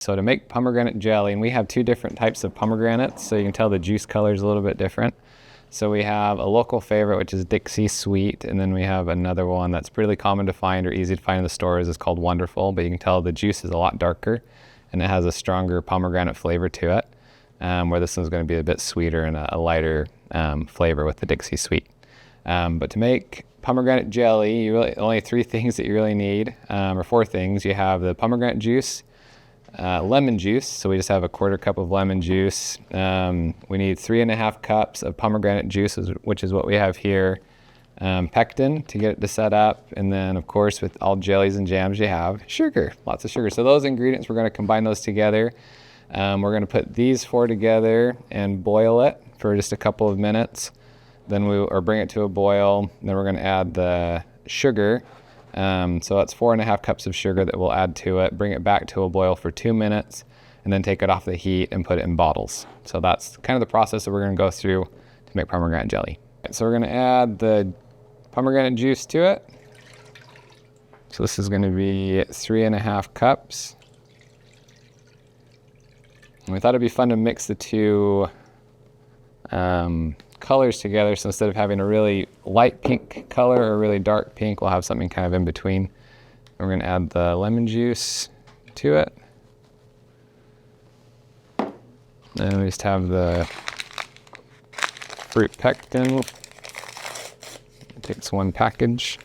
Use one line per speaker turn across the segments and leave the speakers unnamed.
So to make pomegranate jelly, and we have two different types of pomegranates, so you can tell the juice color is a little bit different. So we have a local favorite, which is Dixie Sweet, and then we have another one that's pretty common to find or easy to find in the stores. It's called Wonderful, but you can tell the juice is a lot darker, and it has a stronger pomegranate flavor to it, where this one's going to be a bit sweeter and a lighter flavor with the Dixie Sweet. But to make pomegranate jelly, you really only 3 things that you really need, or 4 things. You have the pomegranate juice, lemon juice, so we just have a 1/4 cup of lemon juice. We need 3.5 cups of pomegranate juice, which is what we have here. Pectin to get it to set up, and then of course with all jellies and jams you have sugar, lots of sugar. So those ingredients, we're going to combine those together. We're going to put these 4 together and boil it for just a couple of minutes. Then bring it to a boil. Then we're going to add the sugar. So that's 4.5 cups of sugar that we'll add to it, bring it back to a boil for 2 minutes, and then take it off the heat and put it in bottles. So that's kind of the process that we're going to go through to make pomegranate jelly. So we're going to add the pomegranate juice to it. So this is going to be 3.5 cups. And we thought it'd be fun to mix the two colors together, so instead of having a really light pink color or a really dark pink, we'll have something kind of in between. And we're going to add the lemon juice to it, and we just have the fruit pectin. It takes 1 package.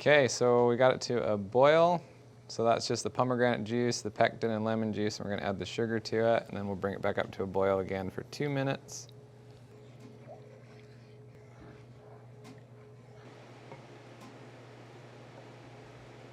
Okay, so we got it to a boil. So that's just the pomegranate juice, the pectin and lemon juice, and we're going to add the sugar to it, and then we'll bring it back up to a boil again for 2 minutes.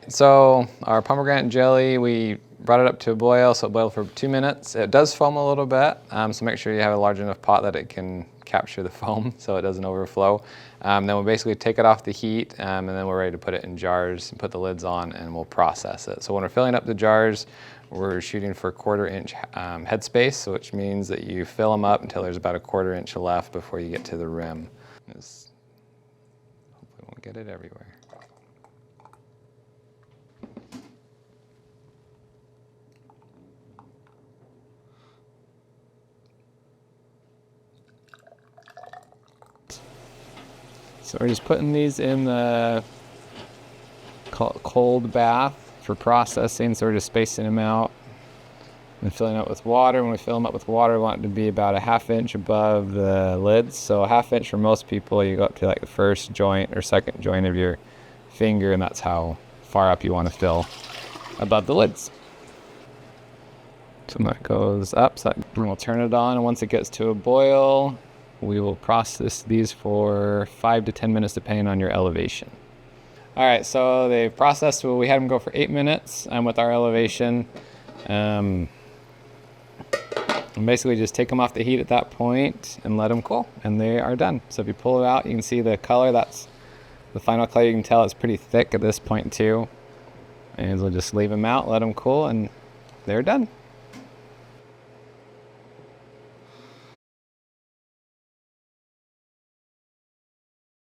So our pomegranate jelly, we brought it up to a boil, so it boiled for 2 minutes. It does foam a little bit, so make sure you have a large enough pot that it can capture the foam so it doesn't overflow. Then we'll basically take it off the heat, and then we're ready to put it in jars and put the lids on, and we'll process it. So when we're filling up the jars, we're shooting for 1/4 inch headspace, so which means that you fill them up until there's about a 1/4 inch left before you get to the rim. Hopefully we won't get it everywhere. So we're just putting these in the cold bath for processing, so we're just spacing them out and filling it with water. When we fill them up with water, we want it to be about a 1/2 inch above the lids. So a 1/2 inch for most people, you go up to like the first joint or second joint of your finger, and that's how far up you want to fill above the lids. So that goes up, so we'll turn it on, and once it gets to a boil, we will process these for 5 to 10 minutes depending on your elevation. All right, so they've processed, well, we had them go for 8 minutes with our elevation. And basically just take them off the heat at that point and let them cool, and they are done. So if you pull it out, you can see the color, that's the final color. You can tell it's pretty thick at this point too. And we'll just leave them out, let them cool, and they're done.